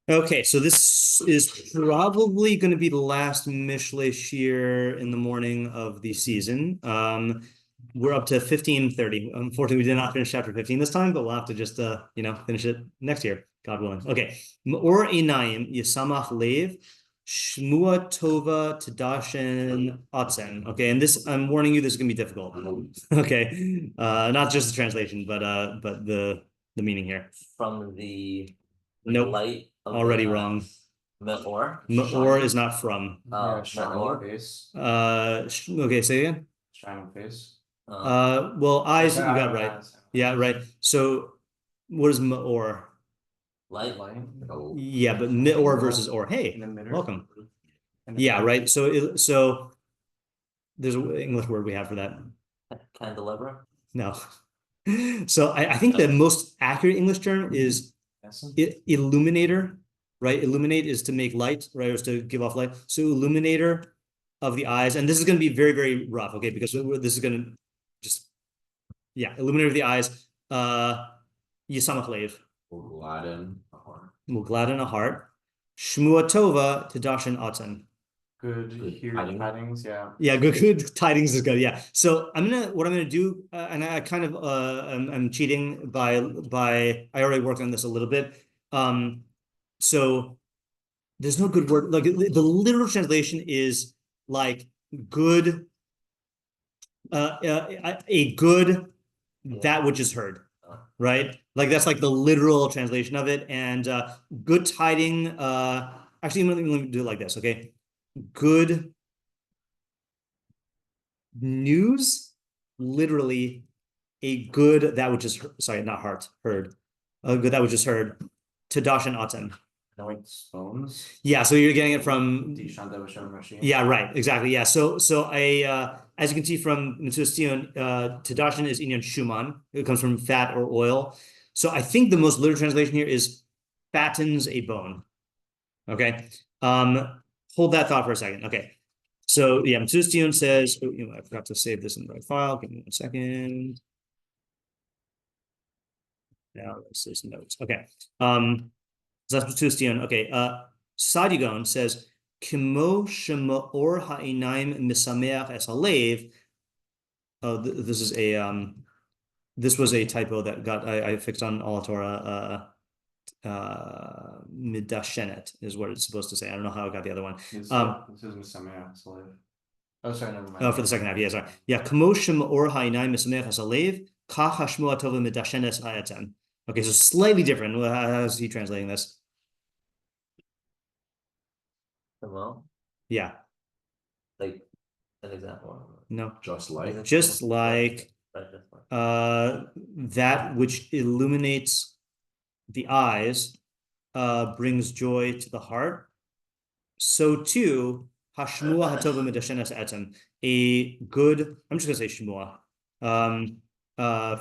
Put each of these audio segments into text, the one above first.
Okay, so this is probably going to be the last Mishlei shiur in the morning of the season. We're up to 15:30. Unfortunately, we did not finish chapter 15 this time, but we'll have to just finish it next year, God willing. Okay. Or Einayim Yisamach Lev Shmua Tova Tadashen Atzen. Okay, and this I'm warning you, this is gonna be difficult. Okay. Not just the translation, but the meaning here. From the Nope. light of Already wrong. Me'or? Me'or is not from. Me'or. Face. Okay, say again. Shining face. Well, eyes, you got right. Yeah, right. So what is Me'or? Light. Yeah, but Me'or versus or. Hey, welcome. Yeah, right. So there's an English word we have for that. Candelabra? No. So I think the most accurate English term is illuminator, right? Illuminate is to make light, right? Or is to give off light. So illuminator of the eyes, and this is going to be very, very rough, okay? Because this is going to illuminator of the eyes. Yisamach Lev Will gladden a heart. Will gladden a heart. Shmua Tova Tadashen Atzen. Good tidings, yeah. Yeah, good tidings is good. Yeah. So what I'm gonna do, and I kind of I'm cheating by I already worked on this a little bit. So there's no good word. Like the literal translation is like good, a good that which is heard, right? Like that's like the literal translation of it. And good tiding. Actually, let me do it like this. Okay. Good news, literally a good that which is heard. A good that which is heard. Tadashen Atem. Like stones. Yeah, so you're getting it from. Yeah, right, exactly. Yeah, so I as you can see from Metzudas ציון, Tadashen is inyan shuman. It comes from fat or oil. So I think the most literal translation here is fattens a bone. Okay. Hold that thought for a second. Okay. So yeah, Metzudas ציון says, I forgot to save this in the right file. Give me 1 second. Now this is notes. Okay. So that's Metzudas ציון. Okay. Sadigon says, Kimo shema'or ha'inaim misameach es halev. Oh, this is a this was a typo that I fixed on All Torah. Midashenet is what it's supposed to say. I don't know how I got the other one. This is Misameach Slave. Oh, sorry, never mind. Oh, for the second half, yeah, sorry. Yeah, Kamoshim or Hainai Misameach Asalev, Kach Hashmua Tova Midashenes Hayatem. Okay, so slightly different. How is he translating this? Hello? Yeah. Like an example. No. Just like that which illuminates the eyes brings joy to the heart. So too, Hashmua Hatova Midashenes Etem, a good, I'm just gonna say Shmua,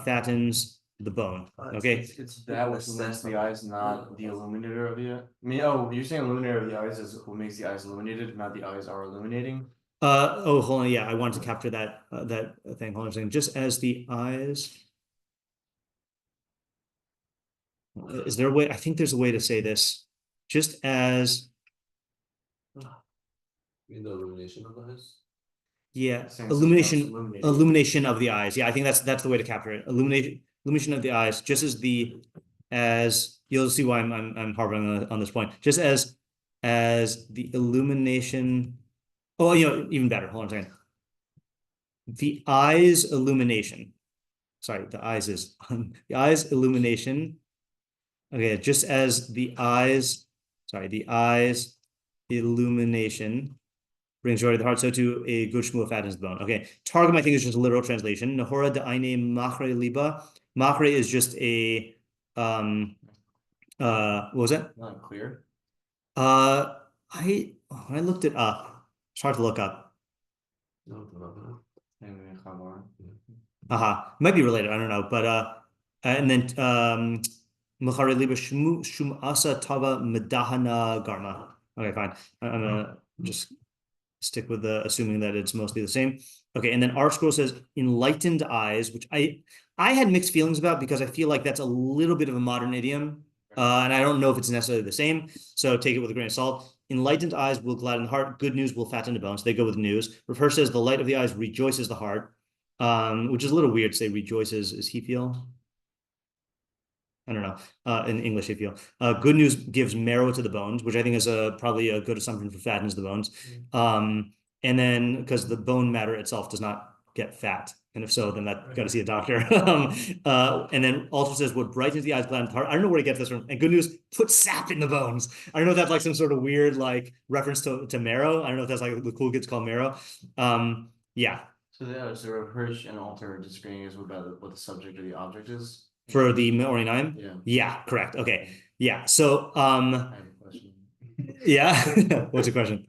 fattens the bone. Okay. It's that which illuminates the eyes, not the illuminator of the eye. You're saying illuminator of the eyes is who makes the eyes illuminated, not the eyes are illuminating. Hold on, yeah, I wanted to capture that thing. Hold on a second. Just as the eyes. Is there a way? I think there's a way to say this. Just as. The illumination of the eyes. Yeah, illumination of the eyes. Yeah, I think that's the way to capture it. Illumination of the eyes. Just as you'll see why I'm harping on this point. Just as the illumination. Oh, even better. Hold on a second. The eyes illumination. Sorry, the eyes illumination. Okay, just as the eyes illumination brings joy to the heart, so too a good shmua fattens the bone. Okay, Targum I think is just a literal translation. Nahora de aine machre liba. Machre is just a what was it? Not clear. When I looked it up, it's hard to look up. Might be related. I don't know, but and then Machare liba shum asa tava medahana garma. Okay, fine. I'm gonna just stick with assuming that it's mostly the same. Okay, and then our scroll says enlightened eyes, which I had mixed feelings about because I feel like that's a little bit of a modern idiom. And I don't know if it's necessarily the same, so take it with a grain of salt. Enlightened eyes will gladden the heart. Good news will fatten the bones. They go with news. Rav Hirsch says the light of the eyes rejoices the heart, which is a little weird to say rejoices. Is he feel? I don't know. In English, if you good news gives marrow to the bones, which I think is probably a good assumption for fattens the bones. And then because the bone matter itself does not get fat, and if so, then that got to see a doctor. And then also says what brightens the eyes, gladdens the heart. I don't know where to get this from. And good news puts sap in the bones. I don't know if that's like some sort of weird like reference to marrow. I don't know if that's like the cool kids call marrow. Yeah. So Rav Hirsch and Alter are disagreeing is about what the subject or the object is. For the Me'orinayim? Yeah. Yeah, correct. Okay. Yeah. So I have a question. yeah. What's the question?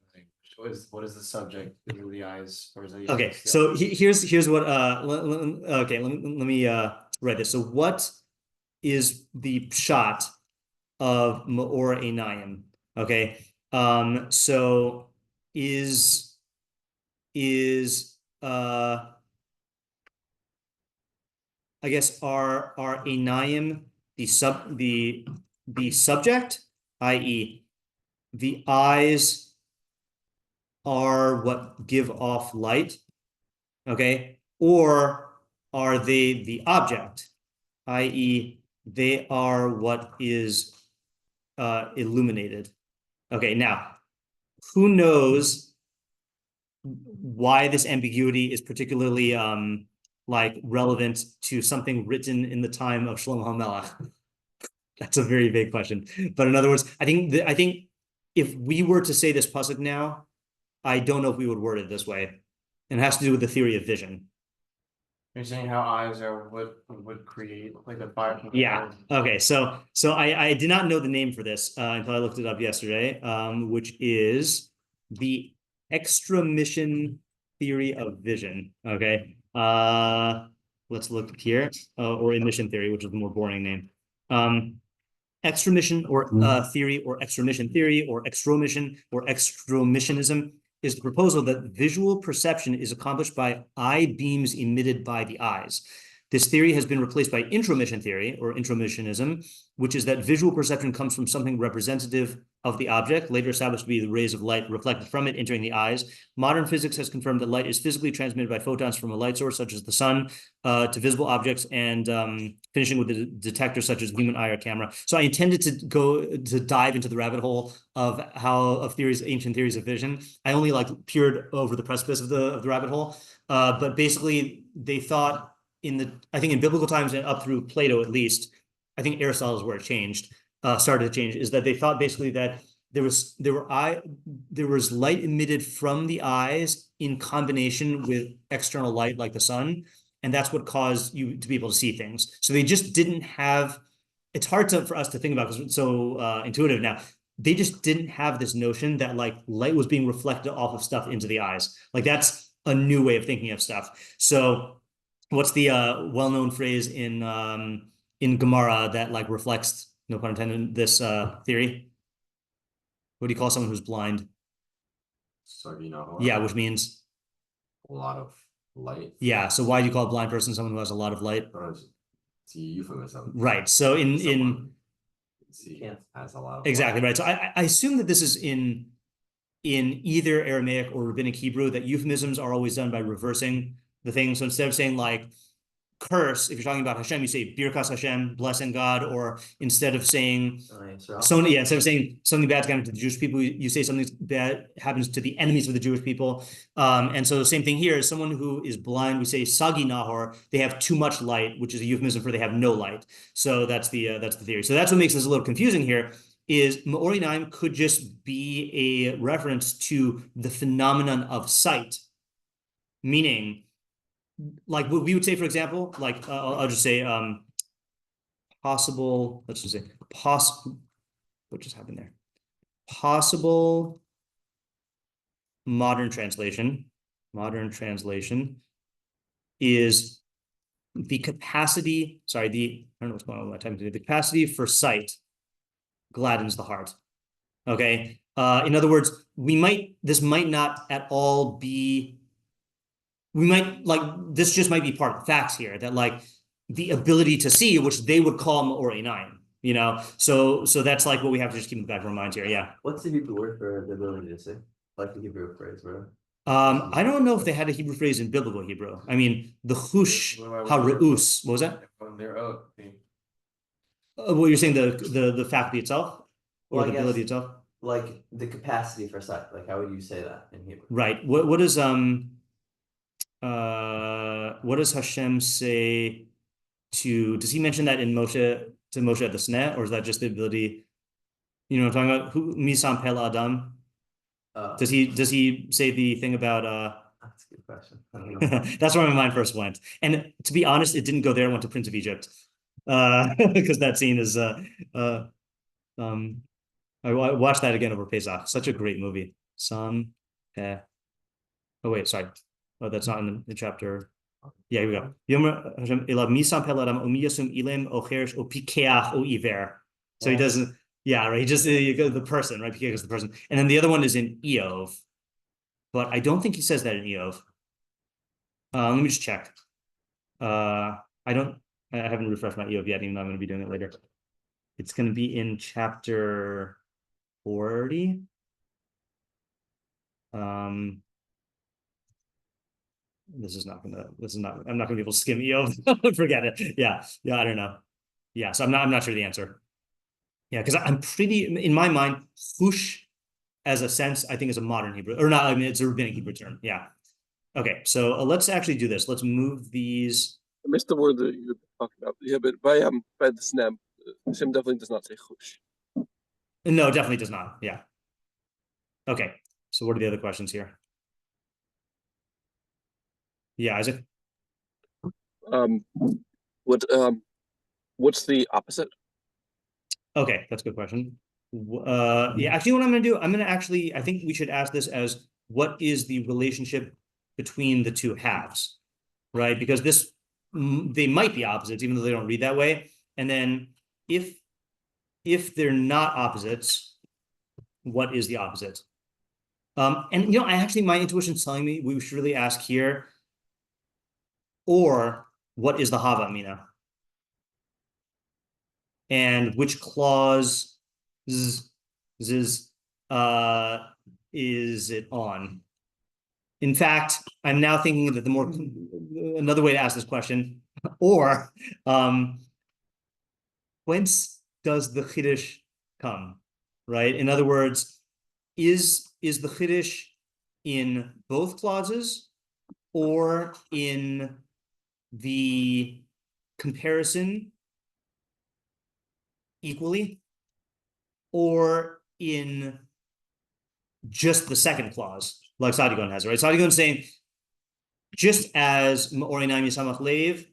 What is the subject of the eyes, or is that Okay, so here's what okay, let me write this. So what is the shot of Ma'or Einayim? Okay. So is I guess are Einayim the subject, i.e. the eyes are what give off light, okay? Or are they the object, i.e. they are what is illuminated? Okay, now, who knows why this ambiguity is particularly like relevant to something written in the time of Shlomo HaMelech? That's a very big question. But in other words, I think if we were to say this pasuk now, I don't know if we would word it this way. And it has to do with the theory of vision. You're saying how eyes are what would create like the fire. Yeah. Okay. So I did not know the name for this until I looked it up yesterday, which is the extramission theory of vision. Okay. Let's look here, or emission theory, which is the more boring name. Extramission or theory, or extramission theory, or extromission, or extromissionism is the proposal that visual perception is accomplished by eye beams emitted by the eyes. This theory has been replaced by intromission theory, or intromissionism, which is that visual perception comes from something representative of the object, later established to be the rays of light reflected from it entering the eyes. Modern physics has confirmed that light is physically transmitted by photons from a light source, such as the sun, to visible objects, and finishing with a detector such as human eye or camera. So I intended to dive into the rabbit hole of ancient theories of vision. I only like peered over the precipice of the rabbit hole, but basically they thought I think in biblical times and up through Plato at least, I think Aristotle is where it started to change, is that they thought basically that there was light emitted from the eyes in combination with external light like the sun, and that's what caused you to be able to see things. So they just didn't have. It's hard for us to think about because it's so intuitive now. They just didn't have this notion that like light was being reflected off of stuff into the eyes. Like that's a new way of thinking of stuff. So what's the well-known phrase in Gemara that like reflects, no pun intended, this theory? What do you call someone who's blind? So Yeah, which means a lot of light. Yeah. So why do you call a blind person someone who has a lot of light? It's a euphemism. Right. So in has a lot of exactly light. right. So I assume that this is in either Aramaic or Rabbinic Hebrew, that euphemisms are always done by reversing the thing. So instead of saying like curse, if you're talking about Hashem, you say Birkas Hashem, blessing God, or instead of saying instead of saying something bad's happening to the Jewish people, you say something bad happens to the enemies of the Jewish people. And so the same thing here is someone who is blind, we say Sagi Nahor, they have too much light, which is a euphemism for they have no light. So that's the theory. So that's what makes this a little confusing here. Is Ma'or Einayim could just be a reference to the phenomenon of sight, meaning like what we would say, for example, like I'll just say possible, let's just say what just happened there? Possible modern translation is the capacity, I don't know what's going on with my time today. The capacity for sight gladdens the heart. Okay. In other words, this might not at all be, this just might be part of the facts here, that like the ability to see, which they would call Ma'or Einayim, you know. So that's like what we have to just keep in the back of our minds here. Yeah. What's the Hebrew word for the ability to see? Like the Hebrew phrase, whatever. I don't know if they had a Hebrew phrase in biblical Hebrew. I mean, the chush hareus. What was that? When they're out, Well, you're saying the faculty itself, or Well, the I guess- ability itself, Like the capacity for sight. Like how would you say that in Hebrew? right? What does Hashem say to? Does he mention that in Moshe at the Sneh, or is that just the ability? You know what I'm talking about? Who misam pel adam? Does he say the thing about That's a good question. I don't know. That's where my mind first went. And to be honest, it didn't go there. It went to Prince of Egypt. Because that scene is I watched that again over Pesach. Such a great movie. Oh wait, sorry. Oh, that's not in the chapter. Yeah, here we go. So he doesn't, yeah, right. He just you go the person, right? Because the person. And then the other one is in Eov. But I don't think he says that in Eov. Let me just check. I haven't refreshed my Eov yet, even though I'm going to be doing it later. It's going to be in chapter 40. I'm not going to be able to skim Eov. Forget it. Yeah, I don't know. Yeah, so I'm not sure the answer. Yeah, because I'm pretty, in my mind, chush as a sense, I think is a modern Hebrew, or not, I mean, it's a rabbinic Hebrew term. Yeah. Okay, so let's actually do this. Let's move these. I missed the word that you were talking about. Yeah, but by the snap, Hashem definitely does not say chush. No, definitely does not. Yeah. Okay, so what are the other questions here? Yeah, Isaac? What's the opposite? Okay, that's a good question. Yeah, actually, what I'm going to do, I think we should ask this as what is the relationship between the two halves, right? Because they might be opposites, even though they don't read that way. And then if they're not opposites, what is the opposite? And my intuition's telling me we should really ask here, or what is the Hava Amina? And which clause is it on? In fact, I'm now thinking that another way to ask this question, or whence does the Chiddush come, right? In other words, is the Chiddush in both clauses or in the comparison equally, or in just the second clause, like Sadigon has it, right? Sadigon's saying, just as Ma'orinayim Yisamach Leiv,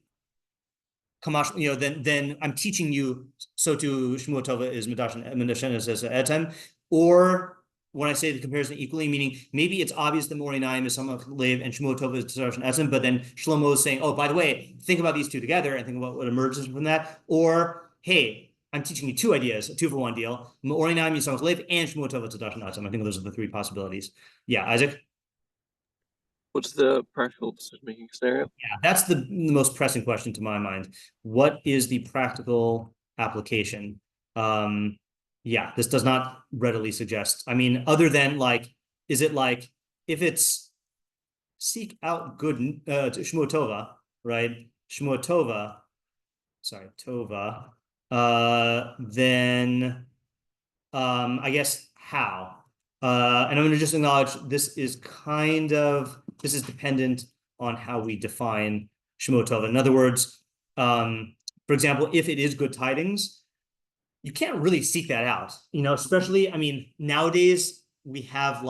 Kamash, then I'm teaching you, so to Shmuel Tova is Medashen as Etem, or when I say the comparison equally, meaning maybe it's obvious that Ma'orinayim is Yisamach Leiv and Shmuel Tova is Medashen Etem, but then Shlomo is saying, oh, by the way, think about these two together and think about what emerges from that, or hey, I'm teaching you two ideas, a 2-for-1 deal. Ma'orinayim Yisamach Leiv and Shmuel Tova Medashen Etem. I think those are the three possibilities. Yeah, Isaac? What's the practical decision-making scenario? Yeah, that's the most pressing question to my mind. What is the practical application? Yeah, this does not readily suggest. I mean, other than is it like if it's seek out good Shmuel Tova, right? Shmuel Tova, sorry, Tova. Then I guess how? And I'm going to just acknowledge this is dependent on how we define Shmuel Tova. In other words, for example, if it is good tidings, you can't really seek that out, especially, I mean, nowadays we have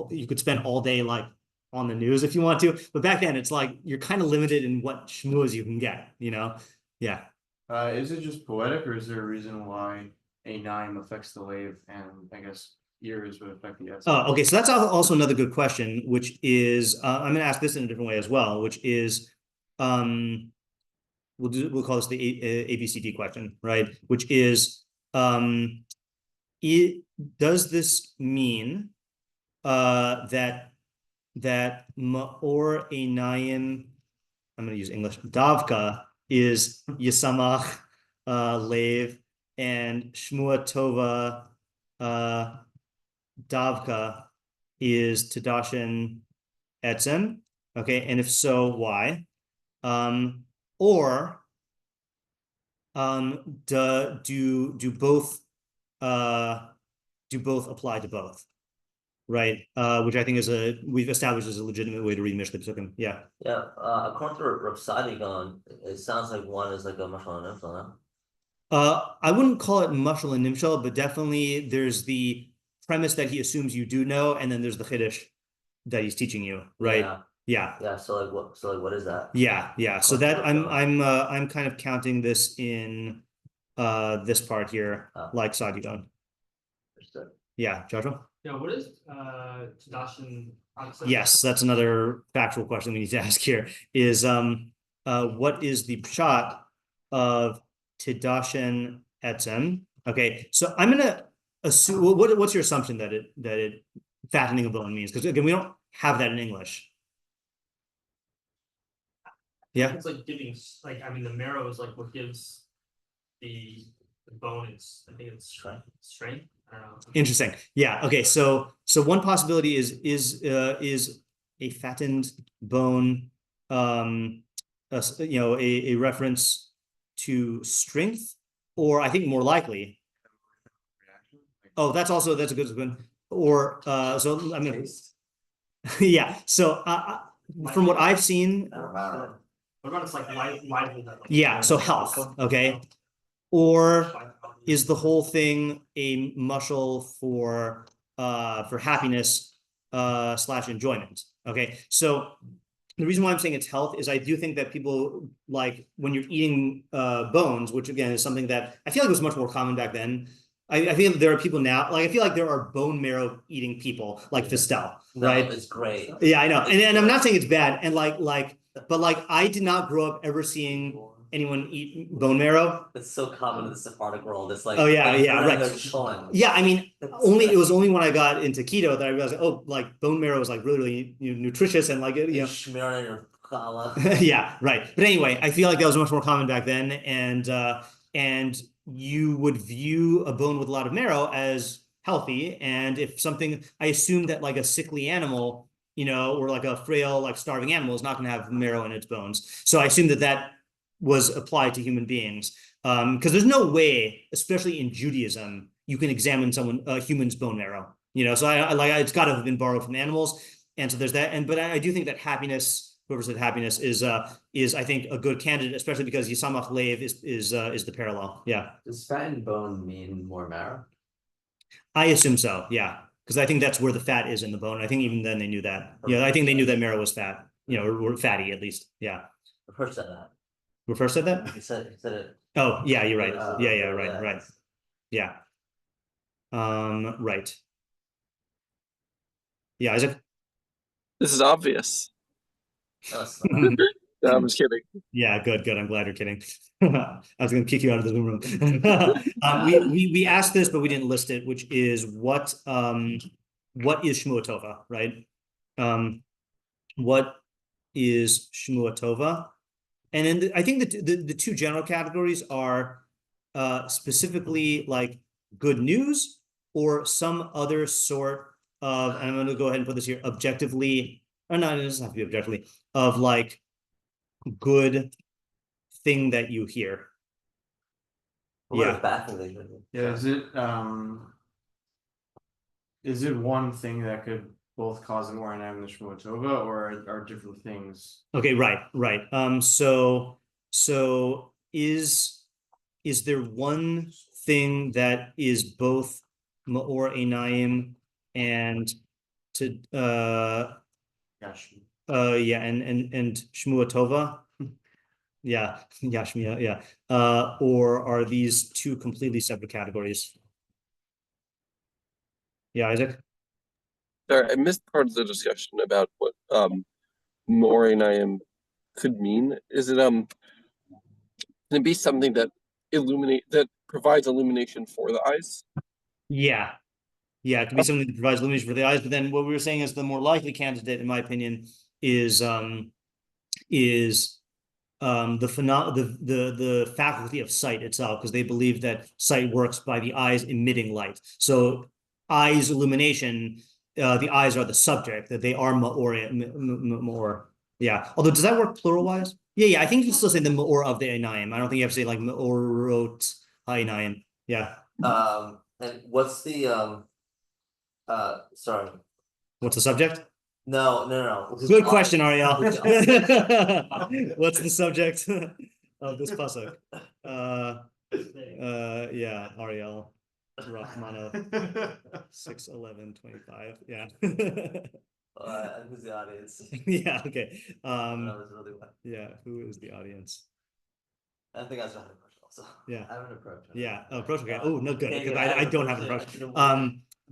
you could spend all day on the news if you want to, but back then it's you're kind of limited in what shmuas you can get, Yeah. Is it just poetic, or is there a reason why a nine affects the wave and I guess ears would affect the S? Okay, so that's also another good question, which is I'm going to ask this in a different way as well, which is we'll call this the ABCD question, right? Which is does this mean that Ma'or Einayim, I'm going to use English, Davka is Yisamach Lev and Shmua Tova Davka is Tadashin Etzem. Okay, and if so, why? Or do both apply to both? Right, which I think we've established as a legitimate way to read Mishlei Pesukim. Yeah. Yeah, according to Rav Sadigan, it sounds like one is like a mashal and nimshal, no? I wouldn't call it mashal and nimshal, but definitely there's the premise that he assumes you do know, and then there's the chiddush that he's teaching you, right? Yeah. Yeah. So what is that? Yeah. So that I'm kind of counting this in this part here, like Sadigan. Understood. Yeah, Joshua? Yeah, what is Tadashin? Yes, that's another factual question we need to ask here. Is what is the pshat of Tadashin Etzem? Okay, so I'm gonna assume what's your assumption that it fattening a bone means? Because again, we don't have that in English. Yeah, It's like giving, like, I mean, the marrow is like what gives the bone its, I think it's strength. I don't know. Interesting. Yeah. Okay. So one possibility is a fattened bone, a reference to strength, or I think more likely. Oh, that's a good one. Or so I mean, yeah. So from what I've seen, What about it's like livelihood? yeah. So health. Okay. Or is the whole thing a mushal for happiness / enjoyment? Okay, so the reason why I'm saying it's health is I do think that people, like when you're eating bones, which again is something that I feel like was much more common back then. I feel there are people now, like I feel like there are bone marrow eating people like Fistel, right? No, it's great. Yeah, I know, and I'm not saying it's bad, and but I did not grow up ever seeing anyone eat bone marrow. It's so common in the Sephardic world. It's like, oh yeah, like yeah, right. Yeah, I mean, it was only when I got into keto that I realized, oh, like bone marrow is like really nutritious and like Shmear on your challah. Yeah, right. But anyway, I feel like that was much more common back then, and you would view a bone with a lot of marrow as healthy, and if something, I assume that like a sickly animal, or like a frail, like starving animal is not going to have marrow in its bones. So I assume that was applied to human beings, because there's no way, especially in Judaism, you can examine human's bone marrow. So it's got to have been borrowed from animals, and so there's that. But I do think that happiness, whoever said happiness, is I think a good candidate, especially because Yisamach Lev is the parallel. Yeah. Does fattened bone mean more marrow? I assume so. Yeah, because I think that's where the fat is in the bone. I think even then they knew that. Yeah, I think they knew that marrow was fat. Or fatty at least. Yeah. The first said that. We first said that? He said it. Oh, yeah, you're right. Yeah, right. Yeah. Right. Yeah, Isaac? This is obvious. No, No, I'm just kidding. Yeah, good. I'm glad you're kidding. I was going to kick you out of the Zoom room. We asked this, but we didn't list it, which is what is Shmua Tova, right? What is Shmua Tova? And then I think the two general categories are specifically like good news or some other sort of, and I'm going to go ahead and put this here, objectively, or no, it doesn't have to be objectively, of like good thing that you hear. What a bad thing that you Yeah, is it one thing that could both cause an or and the Shmua Tova, or are different things? Okay, right. So is there one thing that is both Ma'or Einayim and and Shmua Tova? Yeah, Shmua, yeah. Or are these two completely separate categories? Yeah, Isaac? Sorry, I missed part of the discussion about what Morinayim could mean. Is it can it be something that provides illumination for the eyes? Yeah, it could be something that provides illumination for the eyes. But then what we were saying is the more likely candidate, in my opinion, is the faculty of sight itself, because they believe that sight works by the eyes emitting light. So eyes illumination, the eyes are the subject, that they are ma'or. Yeah. Although does that work plural wise? Yeah. I think you can still say the ma'or of the einayim. I don't think you have to say like ma'orot einayim. Yeah. And what's the sorry. What's the subject? No. Good question, Ariel. What's the subject of this pasuk? Yeah, Ariel. Rahmana 6:11:25. Yeah. Who's the audience? Yeah, okay. That was really well. Yeah, who is the audience? I think I was trying to approach also. Yeah. I have an approach. Yeah, approach. Okay. Oh, no, good. Okay, Because good. I don't have an approach.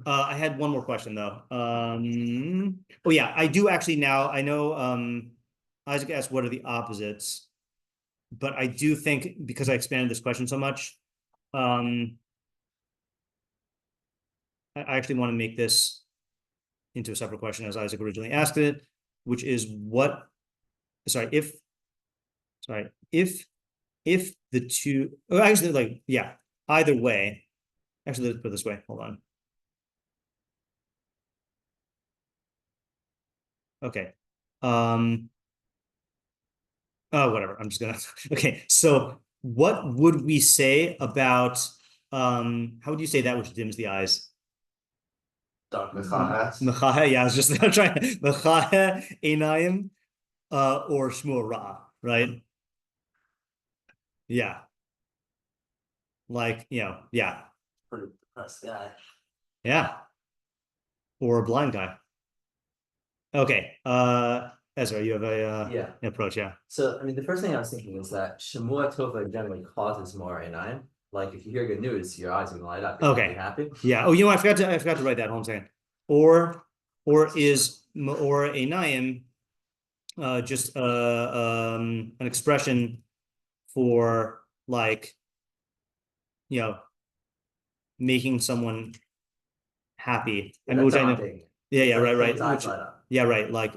I had one more question though. Oh yeah, I do actually now. I know Isaac asked what are the opposites, but I do think because I expanded this question so much, I actually want to make this into a separate question as Isaac originally asked it, which is if the two, actually like, yeah, either way, actually let's put it this way, hold on. Okay. Oh, whatever. I'm just gonna. Okay. So, what would we say about how would you say that which dims the eyes? Mechahe. Yeah, I was just trying. Mechahe einayim, or shmur ra, right? Yeah. Like yeah. Pretty depressed guy. Yeah. Or a blind guy. Okay. Ezra, you have a Yeah. approach, yeah. So, I mean, the first thing I was thinking is that Shemua Tova generally causes more einayim. Like, if you hear good news, your eyes are gonna light up. You're Okay. gonna be happy. Yeah. Oh, I forgot to write that. Hold on a second. Or is or einayim just an expression for like making someone happy. I mean, which I know. Yeah, right. Eyes light up. Yeah, right. Like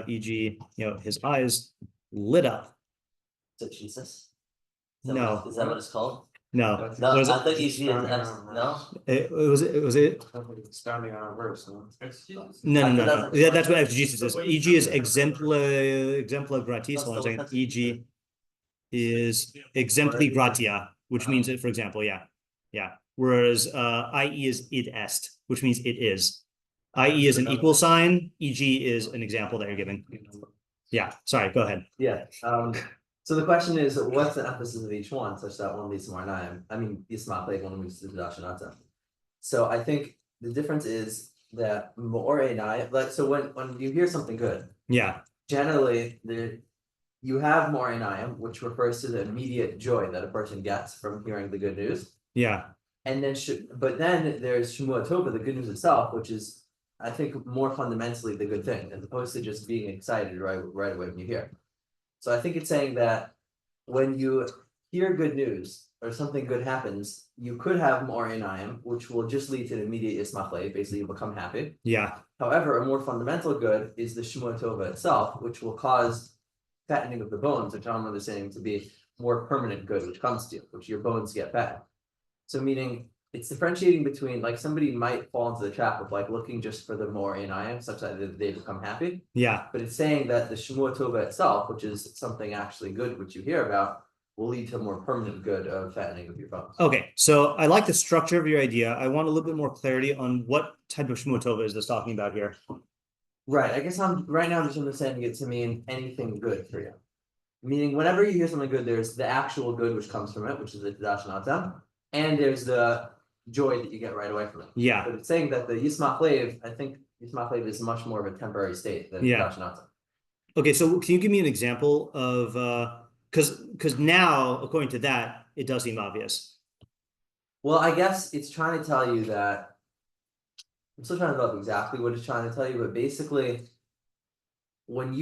e.g., his eyes lit up. Is it Jesus? No. Is that what it's called? No. No, Was I it? think you should. No. It was it. Expounding on a verse. No? No. Yeah, that's what exegesis is. E.g. is exempla gratis. Hold on a second. E.g. is exempli gratia, which means it, for example, yeah. Whereas i.e. is id est, which means it is. I.e. is an equal sign. E.g. is an example that you're giving. Yeah. Sorry. Go ahead. Yeah. So the question is, what's the emphasis of each one, such that one leads to more einayim? I mean, Yismach like one leads to Dashanata. So I think the difference is that more einayim. Like, so when you hear something good, Yeah. generally you have more einayim, which refers to the immediate joy that a person gets from hearing the good news. Yeah. And then but then there's Shemua Tova, the good news itself, which is, I think, more fundamentally the good thing, as opposed to just being excited right away when you hear. So I think it's saying that when you hear good news or something good happens, you could have more einayim, which will just lead to an immediate ismachle, basically you become happy. Yeah. However, a more fundamental good is the Shemua Tova itself, which will cause fattening of the bones, which I'm understanding to be more permanent good, which comes to you, which your bones get fat. So meaning it's differentiating between, like, somebody might fall into the trap of like looking just for the more einayim, such that they become happy. Yeah. But it's saying that the Shemua Tova itself, which is something actually good, which you hear about, will lead to a more permanent good of fattening of your bones. Okay. So I like the structure of your idea. I want a little bit more clarity on what type of Shemua Tova is this talking about here. Right. I guess I'm just understanding it to mean anything good for you. Meaning whenever you hear something good, there's the actual good which comes from it, which is the Dashanata, and there's the joy that you get right away from it. Yeah. But it's saying that the Yismach Lev, I think Yismach Lev is much more of a temporary state than Dashanata. Okay. So can you give me an example of because now, according to that, it does seem obvious. Well, I guess it's trying to tell you that, I'm still trying to develop exactly what it's trying to tell you, but basically, when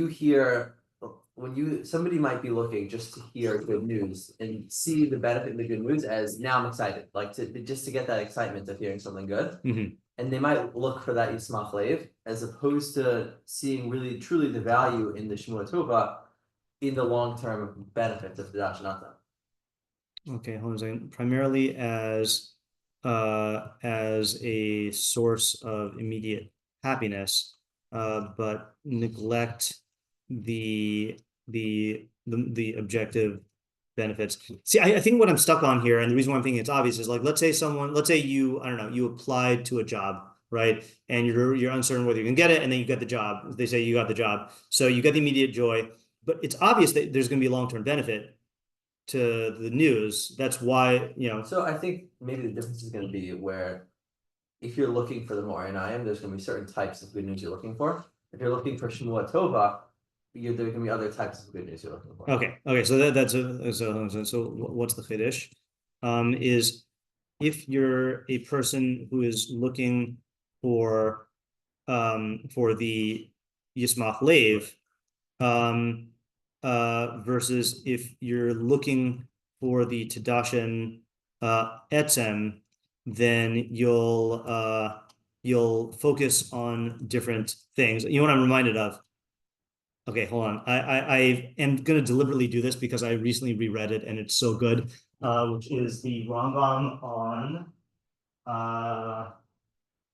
somebody might be looking just to hear good news and see the benefit of the good news as, now I'm excited, like just to get that excitement of hearing something good. Mhm. And they might look for that Yismach Lev, as opposed to seeing really truly the value in the Shemua Tova, in the long-term benefits of the Dashanata. Okay, hold on a second. Primarily as a source of immediate happiness, but neglect the objective benefits. See, I think what I'm stuck on here, and the reason why I'm thinking it's obvious is like, let's say you, I don't know, you applied to a job, right? And you're uncertain whether you can get it, and then you get the job. They say you got the job. So you get the immediate joy, but it's obvious that there's going to be a long-term benefit to the news. That's why, So I think maybe the difference is going to be where if you're looking for the more NIM, there's going to be certain types of good news you're looking for. If you're looking for Shmua Tova, there can be other types of good news you're looking for. Okay. So what's the chiddush? Is if you're a person who is looking for the Yismach Lev, versus if you're looking for the Tadashin Etzem, then you'll focus on different things. You know what I'm reminded of? Okay, hold on. I am going to deliberately do this because I recently reread it and it's so good, which is the Rambam on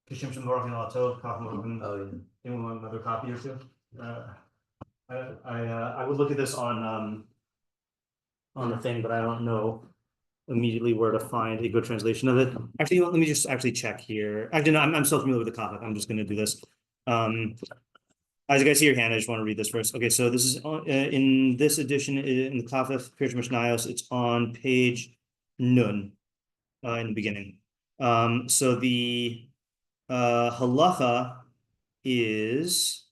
Kishim Shemorach in Alato. Anyone want another copy or two? I would look at this on the thing, but I don't know immediately where to find a good translation of it. Actually, let me just actually check here. Actually, no, I'm so familiar with the topic. I'm just going to do this. Isaac, I see your hand. I just want to read this first. Okay, so this is in this edition in the Kafef פירוש משניות. It's on page Nun in the beginning. So the halacha is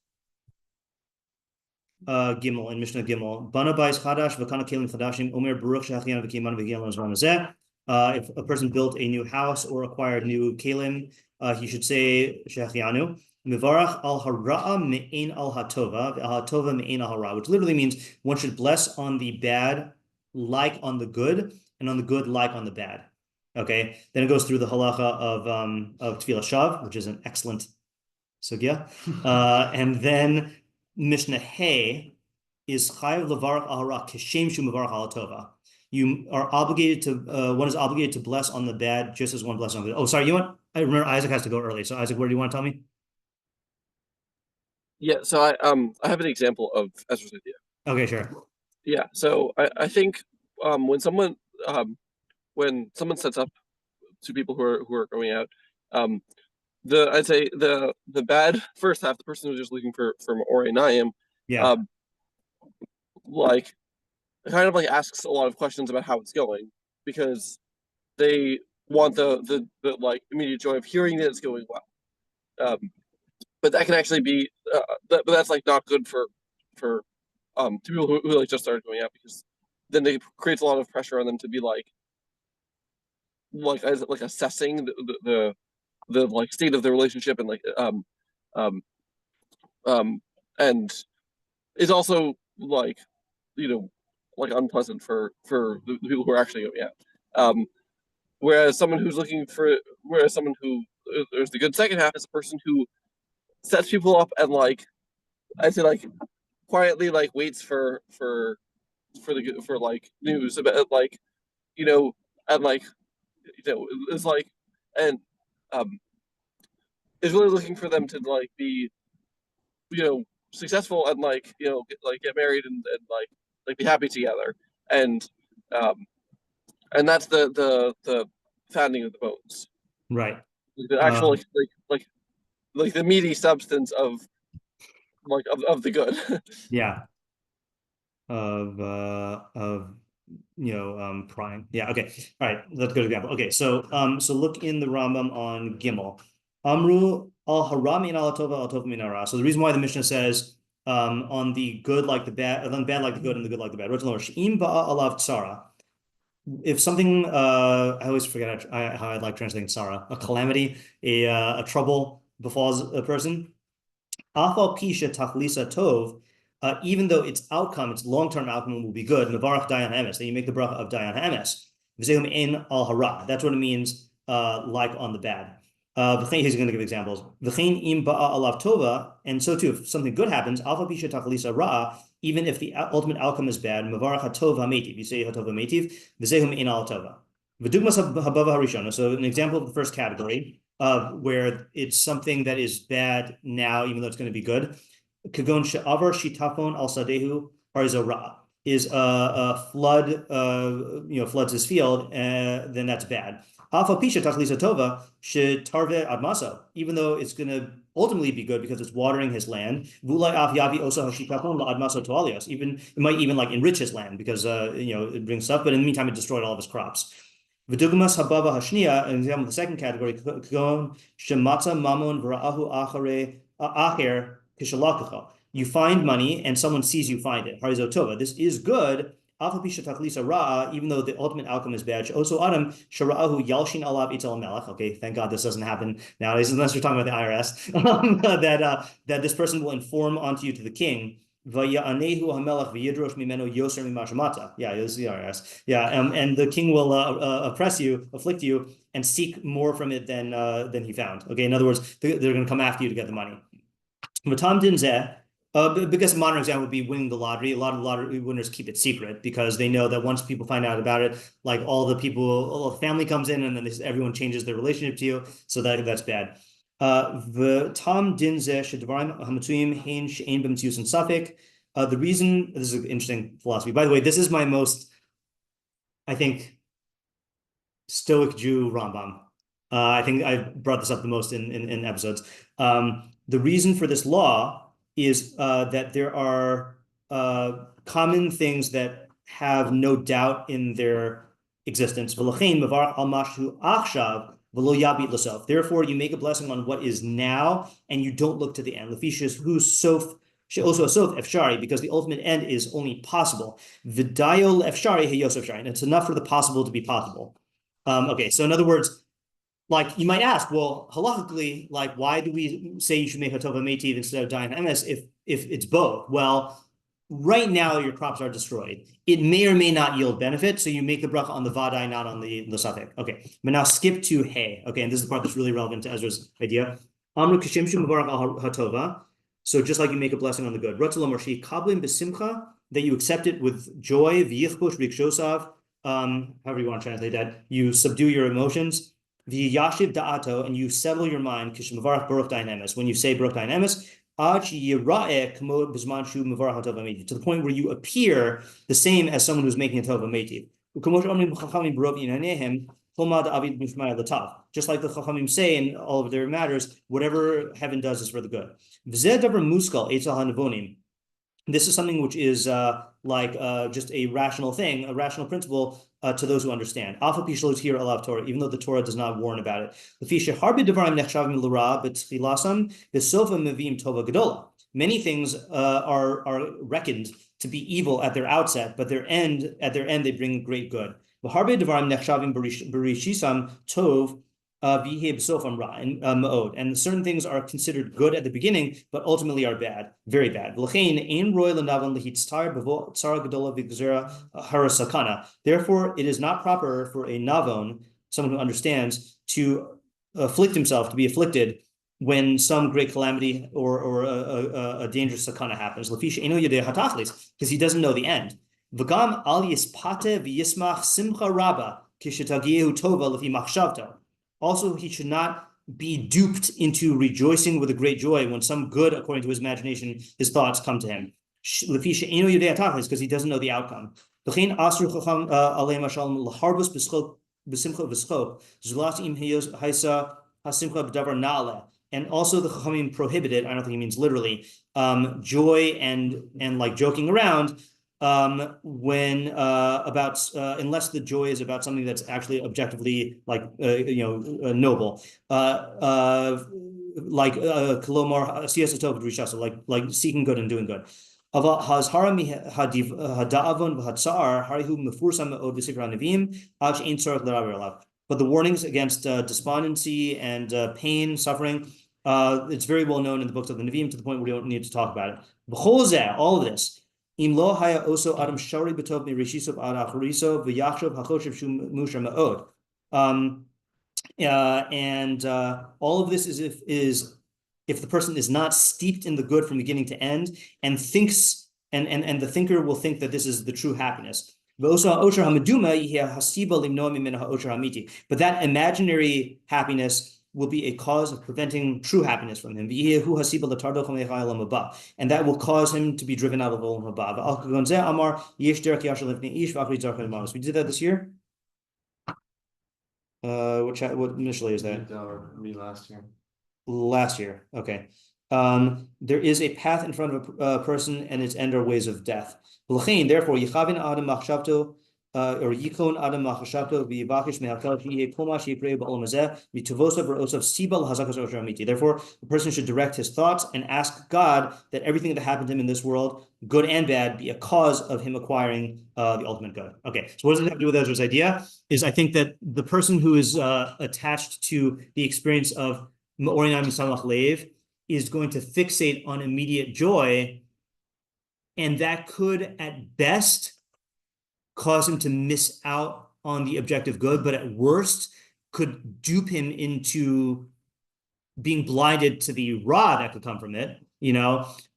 Gimel in Mishnah Gimel. Bana bayis chadash v'kana kelim chadashim omer baruch shehachianu v'kiyamanu v'giyalu l'zman hazeh. If a person built a new house or acquired new kelim, he should say shehachianu. Mivarach al hara'a me'ein al hatova, al hatova me'ein al hara, which literally means one should bless on the bad like on the good, and on the good like on the bad. Okay, then it goes through the halacha of tefillah shav, which is an excellent sugya, and then Mishnah Hey is chayav levarach al hara kishem shu mivarach al hatova. You are obligated to one is obligated to bless on the bad just as one blesses on the good. Oh, sorry, you know what? I remember Isaac has to go early. So Isaac, what do you want to tell me? Yeah, so I have an example of Ezra's idea. Okay, sure. Yeah, so I think when someone sets up two people who are going out, I'd say the bad first half, the person who's just looking for Ori Naim, Yeah. Like kind of like asks a lot of questions about how it's going because they want the like immediate joy of hearing that it's going well. But that can actually be, but that's like not good for people who like just started going out because then it creates a lot of pressure on them to be like assessing the like state of the relationship and and is also like like unpleasant for the people who are actually going out. Whereas someone who there's the good second half is a person who sets people up and like I say like quietly like waits for like news about like and like it's like and is really looking for them to like be successful and like get married and like be happy together and that's the founding of the bones, Right. the actual like the meaty substance of the good. Yeah. Of prime. Yeah. Okay. All right. Let's go to the example. Okay. So look in the Rambam on Gimel. Amru al harami and al tova min hara. So the reason why the Mishnah says on the good like the bad, on the bad like the good, and the good like the bad. Alav tsara. If something, I always forget how I like translating tsara, a calamity, a trouble befalls a person. Afal pisha tachlisa tov. Even though its outcome, its long-term outcome will be good, Navarach Dayan Haemes, then you make the bracha of Dayan Haemes. V'zehum ein al hara. That's what it means, like on the bad. He's going to give examples. And so too, if something good happens, even if the ultimate outcome is bad, you say so an example of the first category, where it's something that is bad now, even though it's going to be good. Is a flood, floods his field, then that's bad. Even though it's going to ultimately be good because it's watering his land. Even it might even like enrich his land because it brings stuff, but in the meantime it destroyed all of his crops. An example of the second category, you find money and someone sees you find it. This is good, even though the ultimate outcome is bad. Okay, thank God this doesn't happen nowadays, unless you're talking about the IRS. That this person will inform onto you to the king. Yeah, this is the IRS. Yeah, and the king will oppress you, afflict you, and seek more from it than he found. Okay, in other words, they're going to come after you to get the money. Because a modern example would be winning the lottery. A lot of lottery winners keep it secret because they know that once people find out about it, like all the family comes in and then everyone changes their relationship to you. So that's bad. The reason, this is an interesting philosophy. By the way, this is my most, I think, Stoic Jew Rambam. I think I brought this up the most in episodes. The reason for this law is that there are common things that have no doubt in their existence. Therefore, you make a blessing on what is now, and you don't look to the end. Because the ultimate end is only possible. And it's enough for the possible to be possible. Okay, so in other words, like you might ask, well, halakhically, like why do we say you should make hatova meitiv instead of dayan emes if it's both? Well, right now your crops are destroyed. It may or may not yield benefit, so you make the bracha on the vadai, not on the safek. Okay, but now skip to hey. Okay, and this is the part that's really relevant to Ezra's idea. Amru kishimshu mevarach al hatova. So just like you make a blessing on the good, ratzul marshi kablim besimcha, that you accept it with joy. V'yichbush rikshosav. However you want to translate that, you subdue your emotions. The yashiv da'ato, and you settle your mind. Kishmavarach baruch dynamis. When you say baruch dynamis, to the point where you appear the same as someone who's making a tova meitiv. Just like the chachamim say in all of their matters, whatever heaven does is for the good. This is something which is just a rational thing, a rational principle to those who understand. Here even though the Torah does not warn about it. Many things are reckoned to be evil at their outset, but at their end they bring great good. And certain things are considered good at the beginning, but ultimately are bad, very bad. Therefore, it is not proper for a navon, someone who understands, to afflict himself, to be afflicted when some great calamity or a dangerous sakana happens, because he doesn't know the end. Also, he should not be duped into rejoicing with a great joy when some good, according to his imagination, his thoughts come to him. Because he doesn't know the outcome. And also the Chachamim prohibited, I don't think he means literally, joy and like joking around, unless the joy is about something that's actually objectively noble, like seeking good and doing good. But the warnings against despondency and pain, suffering, it's very well known in the books of the Nevi'im to the point where we don't need to talk about it. All of this. If All of this is if the person is not steeped in the good from beginning to end and thinks and the thinker will think that this is the true happiness. But that imaginary happiness will be a cause of preventing true happiness from him. And that will cause him to be driven out of Olam Haba. We did that this year. What Mishlei is that? Me last year. Last year, okay. There is a path in front of a person, and its end are ways of death. Therefore, yichavin adam machshavto, or yikon adam machshavto v'yivakish mehakel shi'eh kol ma she'yipreu ba'olam hazeh mituvosav v'osav siba l'hazakas osher amiti. Therefore, the person should direct his thoughts and ask God that everything that happened to him in this world, good and bad, be a cause of him acquiring the ultimate good. Okay, so what does it have to do with Ezra's idea? Is I think that the person who is attached to the experience of Ma'orinai Misamach Lev is going to fixate on immediate joy, and that could at best cause him to miss out on the objective good, but at worst could dupe him into being blinded to the ra that could come from it,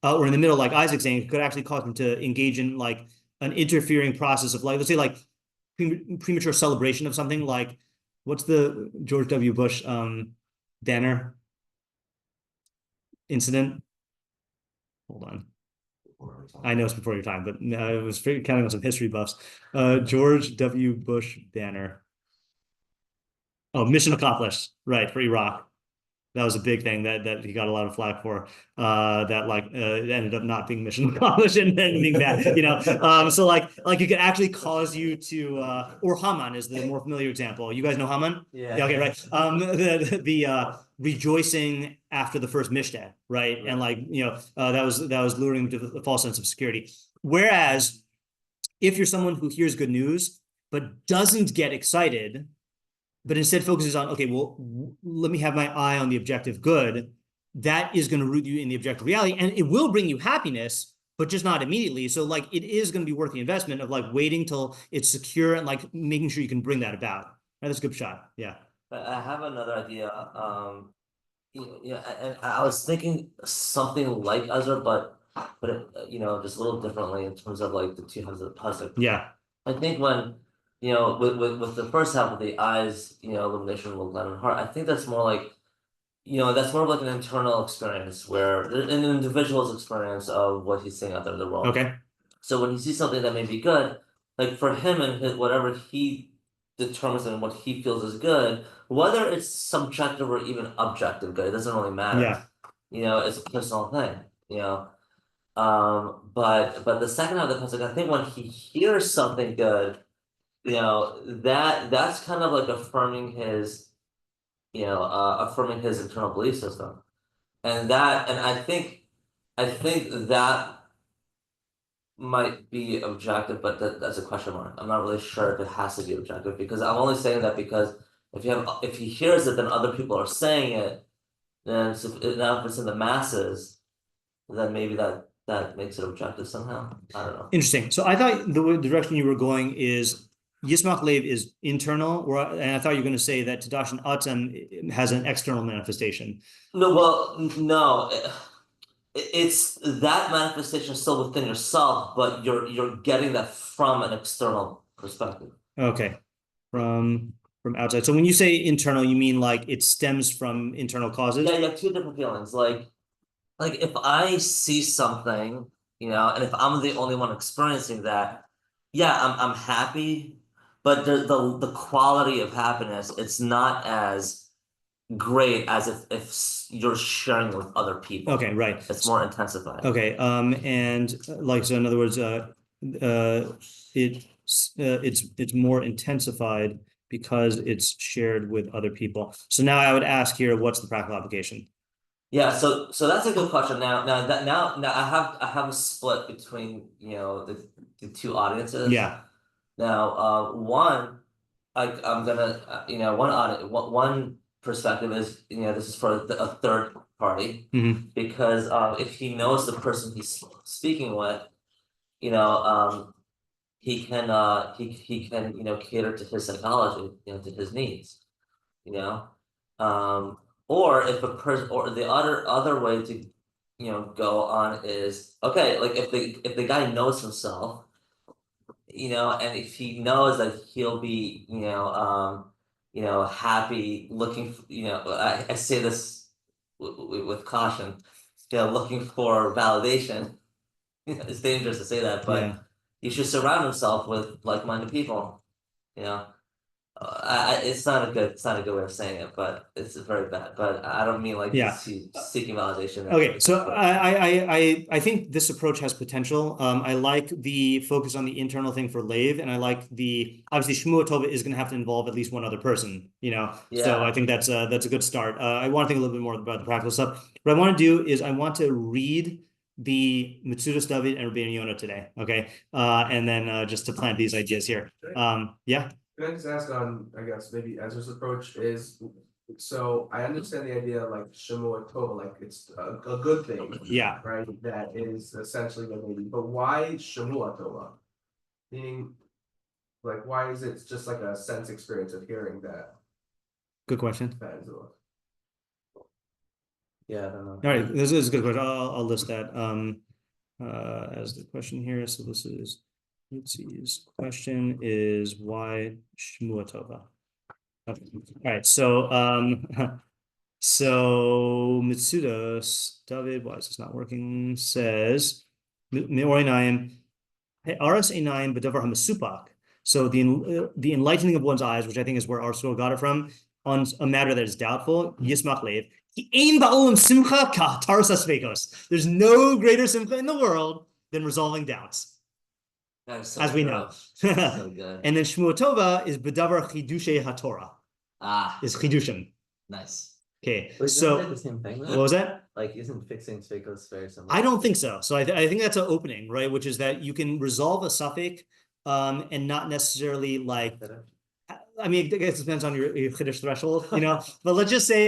or in the middle, like Isaac's saying, it could actually cause him to engage in like an interfering process of like, let's say like premature celebration of something, like what's the George W. Bush banner incident? Hold on. I know it's before your time, but I was counting on some history buffs. George W. Bush banner. Oh, mission accomplished, right, for Iraq. That was a big thing that he got a lot of flack for. That ended up not being mission accomplished and then being bad, So like it could actually cause you to or Haman is the more familiar example. You guys know Haman? Yeah. Okay, right. The rejoicing after the first Mishnah, right? And that was luring him to a false sense of security. Whereas if you're someone who hears good news but doesn't get excited, but instead focuses on, okay, well, let me have my eye on the objective good, that is going to root you in the objective reality, and it will bring you happiness, but just not immediately. So like it is going to be worth the investment of like waiting till it's secure and like making sure you can bring that about. Right, that's a good shot. Yeah. I have another idea. And I was thinking something like Ezra, but just a little differently in terms of like the two halves of the pasuk. Yeah. I think when with the first half of the eyes, illumination will land in heart. I think that's more like, that's more of like an internal experience where an individual's experience of what he's seeing out there in the world. Okay. So when he sees something that may be good, like for him and whatever he determines and what he feels is good, whether it's subjective or even objective good, it doesn't really matter. Yeah. It's a personal thing. But the second half of the pasuk, I think when he hears something good, that's kind of like affirming his internal belief system, and I think that might be objective, but that's a question mark. I'm not really sure if it has to be objective, because I'm only saying that because if he hears it, then other people are saying it, then now if it's in the masses, then maybe that makes it objective somehow. I don't know. Interesting. So I thought the direction you were going is Yismach Lev is internal, and I thought you were going to say that Tadash and Atzem has an external manifestation. No. It's that manifestation still within yourself, but you're getting that from an external perspective. Okay, from outside. So when you say internal, you mean like it stems from internal causes? Yeah, you have two different feelings. Like if I see something, and if I'm the only one experiencing that, yeah, I'm happy, but the quality of happiness, it's not as great as if you're sharing with other people. Okay, right. It's more intensified. Okay, and so in other words, it's more intensified because it's shared with other people. So now I would ask here, what's the practical application? Yeah, so that's a good question. Now I have a split between the two audiences. Yeah. Now, one, I'm gonna one perspective is this is for a third party, because if he knows the person he's speaking with, he can cater to his psychology, to his needs. you know, or if a person, or the other way to, go on is, okay, like if the guy knows himself, and if he knows that he'll be, happy looking, I say this with caution, looking for validation. It's dangerous to say that, but Yeah. he should surround himself with like-minded people. It's not a good way of saying it, but it's very bad. But I don't mean like Yeah. he's seeking validation. Okay, so I think this approach has potential. I like the focus on the internal thing for Lave, and I like obviously Shmuel Tova is going to have to involve at least one other person, So Yeah. I think that's a good start. I want to think a little bit more about the practical stuff. What I want to do is I want to read the Metzudas David and Rabbeinu Yona today, okay? And then just to plant these ideas here. Yeah. Can I just ask on, I guess, maybe Ezra's approach is, so I understand the idea like Shemua Tova, like it's a good thing. Yeah. Right, that is essentially what they need, but why Shemua Tova? Meaning, like, why is it just like a sense experience of hearing that? Good question. That is what. Yeah, I don't know. All right, this is a good question. I'll list that as the question here. So this is, let's see, his question is why Shmua Tova? Okay. All right, so so Metzudas David, why is this not working? Says Me'orinayim, Aras Einayim B'davar HaMesupak. So the enlightening of one's eyes, which I think is where our school got it from, on a matter that is doubtful, Yismach Lev. There's no greater simcha in the world than resolving doubts, So as we know. So good. And then Shmua Tova is B'davar Chidushay HaTorah. Is Chidushim. Nice. Okay, Wait, so isn't it the same thing, what though? was that? Like, isn't fixing Sveikos very similar? I don't think so. So I think that's an opening, right? Which is that you can resolve a suffix and not necessarily like, I mean, I guess it depends on your Chiddush threshold, but let's just say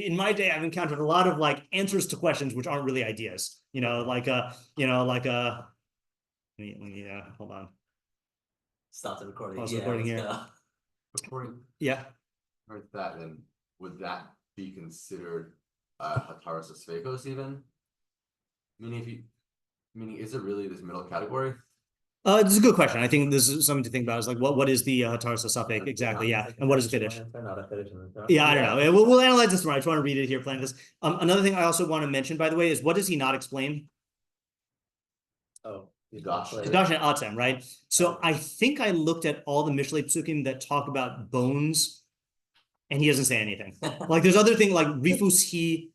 in my day, I've encountered a lot of like answers to questions which aren't really ideas, let me hold on. Stop the recording. Pause the recording here. According Yeah. to that, then would that be considered Hataras Sveikos even? Meaning, is it really this middle category? This is a good question. I think this is something to think about. Is like, what is the Hataras suffix exactly? Yeah, and what is a Kiddush? Not a Kiddush. Yeah, I don't know. We'll analyze this more. I just want to read it here, plan this. Another thing I also want to mention, by the way, is what does he not explain? Oh, Gosh. Dash and Atzem, right? So I think I looked at all the Mishlei psukim that talk about bones, and he doesn't say anything. Like there's other thing like Rifus he.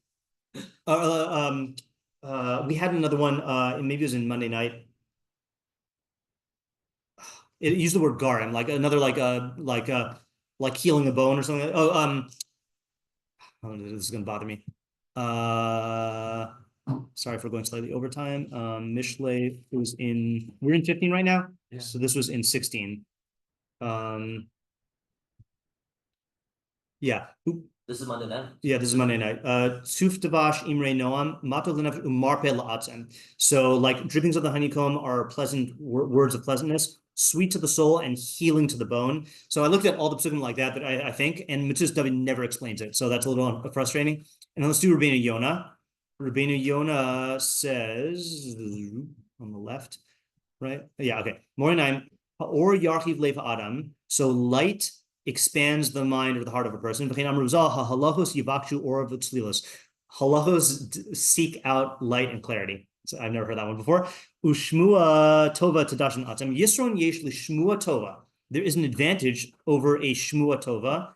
We had another one. Maybe it was in Monday night. It used the word garim, like another like healing a bone or something. Oh, this is gonna bother me. Sorry for going slightly over time. Mishlei was we're in 15 right now. Yeah. So this was in 16. Yeah. This is Monday night. Yeah, this is Monday night. Suf Davash Imre Noam, Mato Lenav Umarpe La'atzem. So like drippings of the honeycomb are pleasant words of pleasantness, sweet to the soul and healing to the bone. So I looked at all the psukim like that I think, and Metzudas David never explains it. So that's a little frustrating. And let's do Rביnu Yona. Rביnu Yona says on the left, right? Yeah, okay. Morinaim, or Yarchiv Lev Adam. So light expands the mind or the heart of a person. Halachos seek out light and clarity. So I've never heard that one before. Ushmua tova tadashin atzem yisron yesh lishmua tova. There is an advantage over a shmua tova.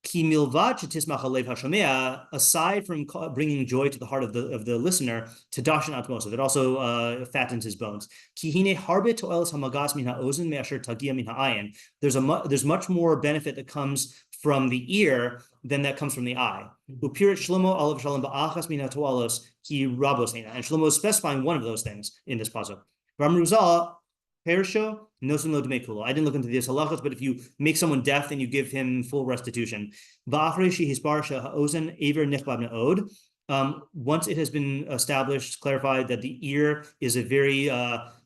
Ki milvad shetismach halev hashomea. Aside from bringing joy to the heart of the listener, tadashin atmosav. It also fattens his bones. Ki hine harbe toelas hamagas min haozen me'asher tagia min ha'ayin. There's much more benefit that comes from the ear than that comes from the eye. Upirit shlomo alav shalom ba'achas min ha'toalos ki rabos heina. And Shlomo is specifying one of those things in this pasuk. Ram Ruzal Perisho, no demekulo. I didn't look into these halachos, but if you make someone deaf, then you give him full restitution. Once it has been established, clarified that the ear is a very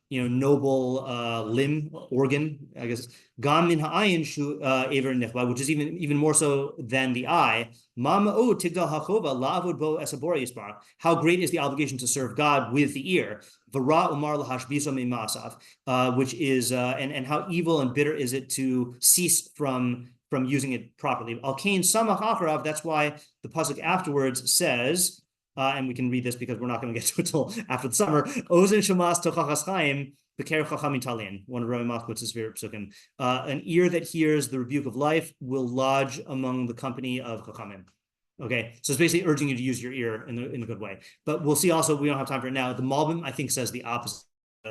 noble limb, organ, I guess. Gam min ha'ayin shu aver nichba, which is even more so than the eye. Ma ma'od tigdal hachova la'avod bo esabora yisbarach. How great is the obligation to serve God with the ear? V'ra umar lahashbiso mi'masav, which is and how evil and bitter is it to cease from using it properly. Al kain samach acharav. That's why the pasuk afterwards says. And we can read this because we're not going to get to it till after the summer. Ozen shamas tochachas chaim b'ker chachamim talin. One of Rabbi Moskowitz's favorite psukim. An ear that hears the rebuke of life will lodge among the company of chachamim. Okay, so it's basically urging you to use your ear in a good way. But we'll see. Also, we don't have time for it now. The Malbim, I think, says the opposite.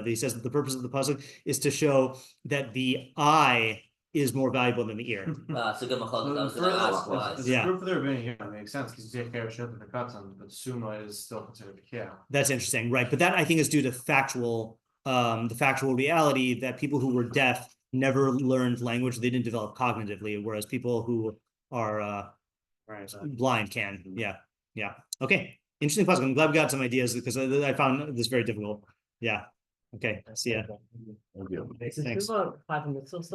He says that the purpose of the pasuk is to show that the eye is more valuable than the ear. It's a good machlokes. I was For gonna ask why. the Yeah. for the Rabbeinu here, it makes sense because you take care of shit the katan, but suma is still considered kiyah. That's interesting, right? But that I think is due to the factual reality that people who were deaf never learned language; they didn't develop cognitively, whereas people who are Right. blind can. Yeah. Okay, interesting pasuk. I'm glad we got some ideas because I found this very difficult. Yeah. Okay. See ya. Thank you. Thanks. About 5 minutes or so.